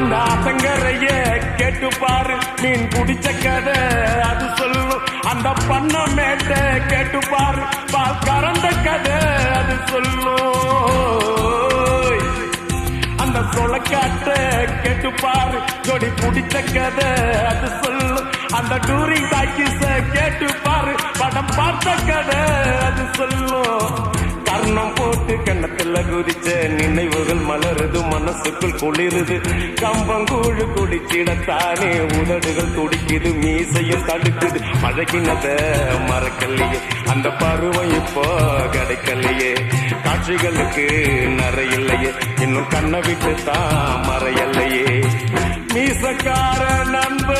அந்த ஆத்தங்கரைய கேட்டு பாரு, மீன் குடிச்ச கதை அது சொல்லும். அந்த பண்ண மேட்ட கேட்டு பாரு, பால் கறந்த கதை அது சொல்லும். அந்த சொலக்காட்ட கேட்டு பாரு, ஜோடி பிடிச்ச கதை அது சொல்லும். அந்த டூரிங் டாக்கிஸ கேட்டு பாரு, படம் பார்த்த கதை அது சொல்லும். கர்ணம் போட்டு கண்ணத்துல குதிச்ச நினைவுகள் மலருது, மனசுக்குள் குளிருது. கம்பங்கூழு குடிச்சிடத்தானே உதடுகள் துடிக்குது, மீசையும் தடுக்குது. பழகினத மறக்கலையே, அந்த பருவம் இப்போ கிடைக்கலையே. காட்சிகளுக்கு நிறையில்லையே, இன்னும் கண்ணை விட்டு தான் மறையல்லையே. மீசக்கார நண்ப